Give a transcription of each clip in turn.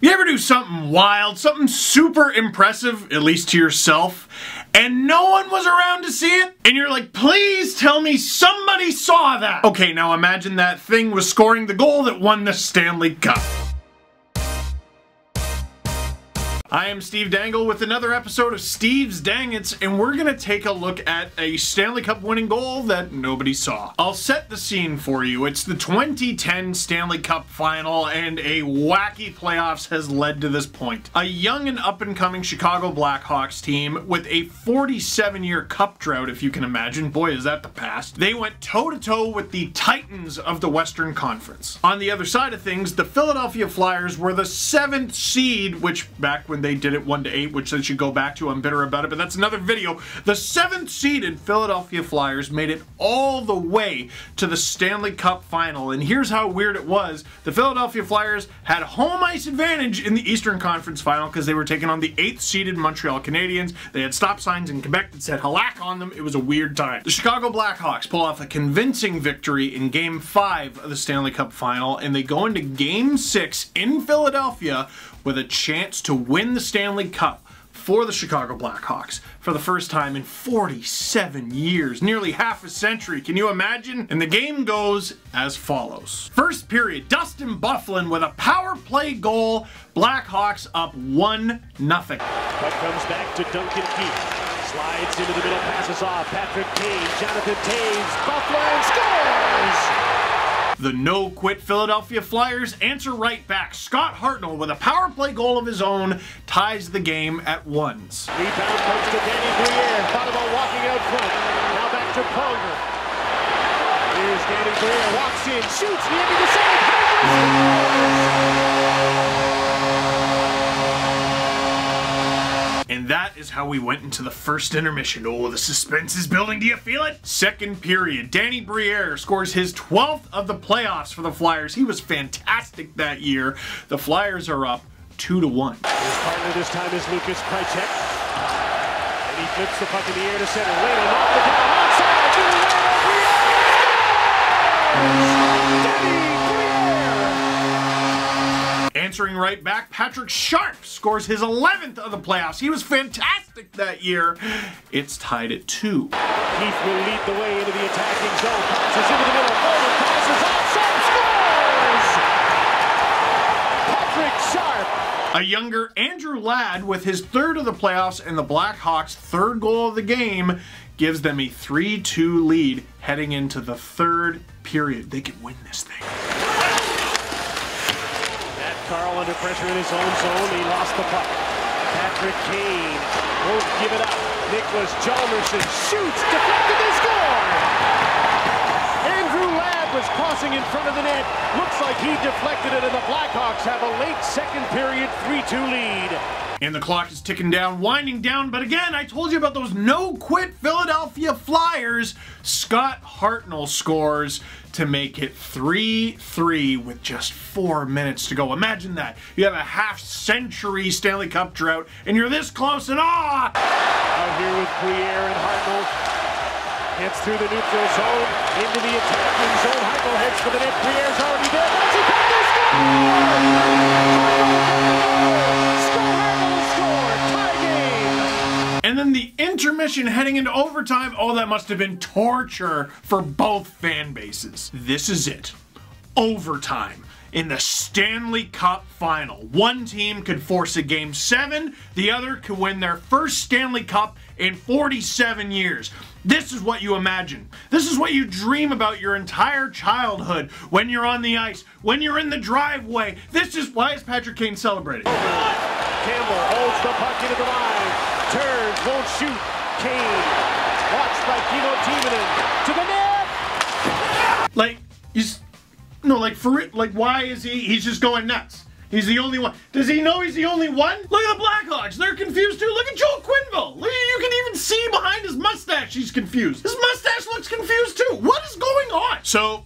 You ever do something wild, something super impressive, at least to yourself, and no one was around to see it? And you're like, please tell me somebody saw that. Okay, now imagine that thing was scoring the goal that won the Stanley Cup. I am Steve Dangle with another episode of Steve's Dangits, and we're gonna take a look at a Stanley Cup winning goal that nobody saw. I'll set the scene for you. It's the 2010 Stanley Cup Final, and a wacky playoffs has led to this point. A young and up-and-coming Chicago Blackhawks team with a 47-year cup drought, if you can imagine. Boy, is that the past. They went toe-to-toe with the Titans of the Western Conference. On the other side of things, the Philadelphia Flyers were the 7th seed, which back when they did it 1-8, which they should go back to. I'm bitter about it, but that's another video. The 7th seeded Philadelphia Flyers made it all the way to the Stanley Cup Final, and here's how weird it was. The Philadelphia Flyers had home ice advantage in the Eastern Conference Final because they were taking on the 8th seeded Montreal Canadiens. They had stop signs in Quebec that said "Halak" on them. It was a weird time. The Chicago Blackhawks pull off a convincing victory in Game 5 of the Stanley Cup Final, and they go into Game 6 in Philadelphia with a chance to win the Stanley Cup for the Chicago Blackhawks for the first time in 47 years, nearly half a century. Can you imagine? And the game goes as follows. First period, Dustin Byfuglien with a power play goal. Blackhawks up 1-0. Puck comes back to Duncan Keith. Slides into the middle, passes off. Patrick Kane, Jonathan Toews, Byfuglien scores! The no-quit Philadelphia Flyers answer right back. Scott Hartnell, with a power play goal of his own, ties the game at ones. Rebound comes to Danny Briere. Thought about walking out front. Now back to Pronger. Here's Danny Briere. Walks in, shoots, the end of the second. And that is how we went into the first intermission. Oh, the suspense is building. Do you feel it? Second period. Danny Briere scores his 12th of the playoffs for the Flyers. He was fantastic that year. The Flyers are up 2-1. His partner this time is Lucas Krajcek. And he flips the puck in the air to center. Later, knocked it down outside. Answering right back, Patrick Sharp scores his 11th of the playoffs. He was fantastic that year. It's tied at 2. Keith will lead the way into the attacking zone. Passes into the middle. Forward passes off. Sharp scores! Patrick Sharp. A younger Andrew Ladd with his 3rd of the playoffs, and the Blackhawks' 3rd goal of the game gives them a 3-2 lead heading into the 3rd period. They could win this thing. Carl under pressure in his own zone. He lost the puck. Patrick Kane won't give it up. Nicholas Jalmerson shoots. Deflected. They score! Andrew Ladd was crossing in front of the net. Looks like he deflected it, and the Blackhawks have a late second period 3-2 lead. And the clock is ticking down, winding down, but again, I told you about those no-quit Philadelphia Flyers. Scott Hartnell scores to make it 3-3 with just 4 minutes to go. Imagine that. You have a half-century Stanley Cup drought, and you're this close, and Out here with Briere and Hartnell. Gets through the neutral zone, into the attacking zone. Hartnell heads for the net. Briere's already there. Let's see, they score! And then the intermission heading into overtime. Oh, that must have been torture for both fan bases. This is it. Overtime in the Stanley Cup Final. One team could force a Game 7. The other could win their first Stanley Cup in 47 years. This is what you imagine. This is what you dream about your entire childhood when you're on the ice, when you're in the driveway. This is why is Patrick Kane celebrating. Campbell holds the puck into the line. Turns, won't shoot. Kane, watched by Kimo Timonen, to the net! Like, why is he's just going nuts? He's the only one. Does he know he's the only one? Look at the Blackhawks, they're confused too. Look at Joel Quenneville. You can even see behind his mustache he's confused. His mustache looks confused too. What is going on? So,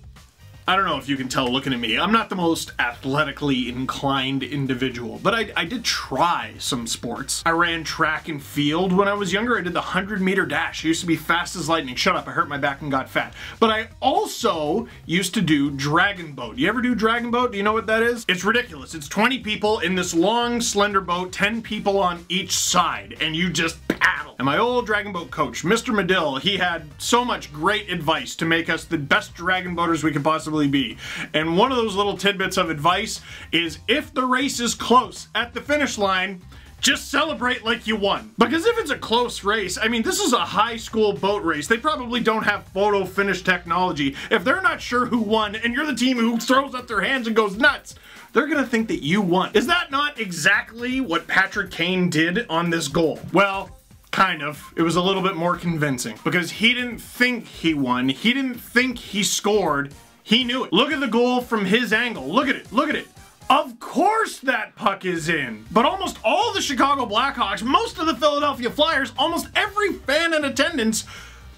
I don't know if you can tell looking at me. I'm not the most athletically inclined individual, but I did try some sports. I ran track and field when I was younger. I did the 100-meter dash. I used to be fast as lightning. Shut up, I hurt my back and got fat. But I also used to do dragon boat. You ever do dragon boat? Do you know what that is? It's ridiculous. It's 20 people in this long, slender boat, 10 people on each side, and you just paddle. And my old dragon boat coach, Mr. Medill, he had so much great advice to make us the best dragon boaters we could possibly be. And one of those little tidbits of advice is if the race is close at the finish line, just celebrate like you won. Because if it's a close race, I mean, this is a high school boat race. They probably don't have photo finish technology. If they're not sure who won and you're the team who throws up their hands and goes nuts, they're gonna think that you won. Is that not exactly what Patrick Kane did on this goal? Well, kind of. It was a little bit more convincing because he didn't think he won. He didn't think he scored. He knew it. Look at the goal from his angle. Look at it. Look at it. Of course that puck is in. But almost all the Chicago Blackhawks, most of the Philadelphia Flyers, almost every fan in attendance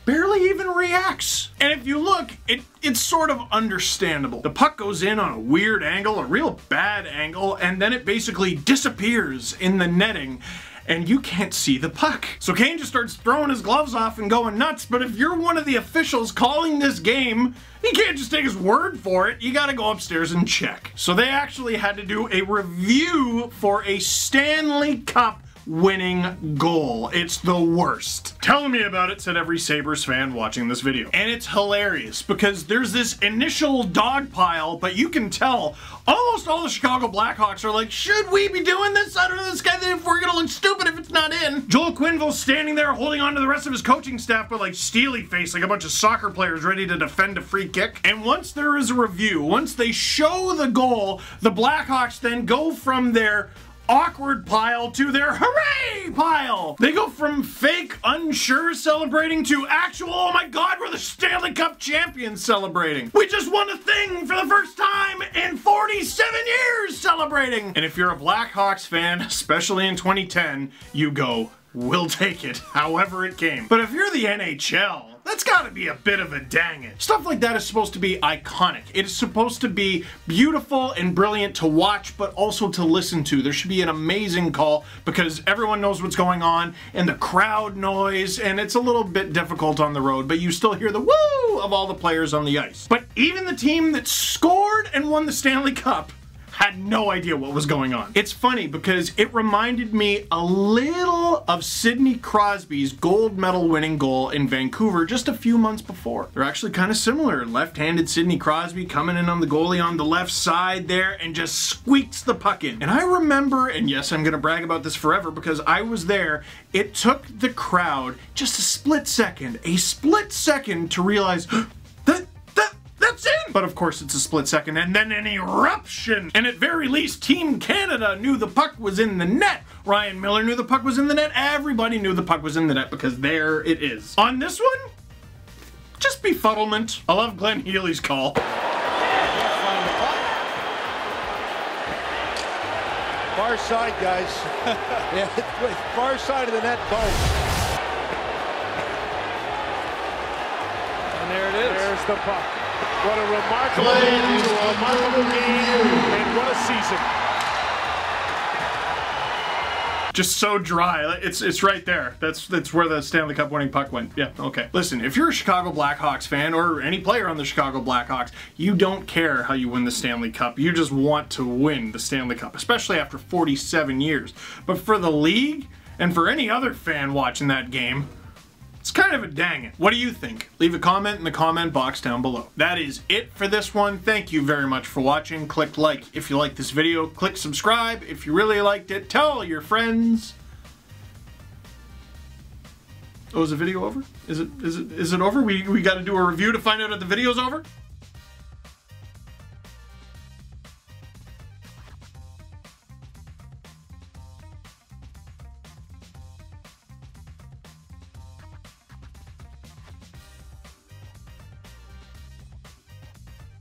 barely even reacts. And if you look, it's sort of understandable. The puck goes in on a weird angle, a real bad angle, and then it basically disappears in the netting, and you can't see the puck. So Kane just starts throwing his gloves off and going nuts, but if you're one of the officials calling this game, you can't just take his word for it. You gotta go upstairs and check. So they actually had to do a review for a Stanley Cup winning goal. It's the worst. Tell me about it, said every Sabres fan watching this video. And it's hilarious because there's this initial dog pile, but you can tell almost all the Chicago Blackhawks are like, should we be doing this? I don't know, this guy, if we're gonna look stupid if it's not in. Joel Quenneville's standing there holding on to the rest of his coaching staff, but like steely face, like a bunch of soccer players ready to defend a free kick. And once there is a review, once they show the goal, the Blackhawks then go from their awkward pile to their hooray pile. They go from fake unsure celebrating to actual, oh my god, we're the Stanley Cup champions celebrating. We just won a thing for the first time in 47 years celebrating. And if you're a Blackhawks fan, especially in 2010, you go, we'll take it, however it came. But if you're the NHL, that's gotta be a bit of a dang it. Stuff like that is supposed to be iconic. It is supposed to be beautiful and brilliant to watch, but also to listen to. There should be an amazing call because everyone knows what's going on and the crowd noise, and it's a little bit difficult on the road, but you still hear the woo of all the players on the ice. But even the team that scored and won the Stanley Cup had no idea what was going on. It's funny because it reminded me a little of Sidney Crosby's gold medal winning goal in Vancouver just a few months before. They're actually kind of similar. Left-handed Sidney Crosby coming in on the goalie on the left side there and just squeaks the puck in. And I remember, and yes, I'm gonna brag about this forever because I was there, it took the crowd just a split second to realize that's in! But of course it's a split second and then an eruption. And at very least, Team Canada knew the puck was in the net. Ryan Miller knew the puck was in the net. Everybody knew the puck was in the net because there it is. On this one, just befuddlement. I love Glenn Healy's call. Far side, guys. Yeah, far side of the net, both. And there it is. There's the puck. What a remarkable game, and what a season. Just so dry. It's right there. That's where the Stanley Cup winning puck went. Yeah, okay. Listen, if you're a Chicago Blackhawks fan or any player on the Chicago Blackhawks, you don't care how you win the Stanley Cup. You just want to win the Stanley Cup, especially after 47 years. But for the league and for any other fan watching that game, it's kind of a dang it. What do you think? Leave a comment in the comment box down below. That is it for this one. Thank you very much for watching. Click like if you liked this video. Click subscribe if you really liked it. Tell all your friends. Oh, is the video over? Is it over? We got to do a review to find out if the video's over?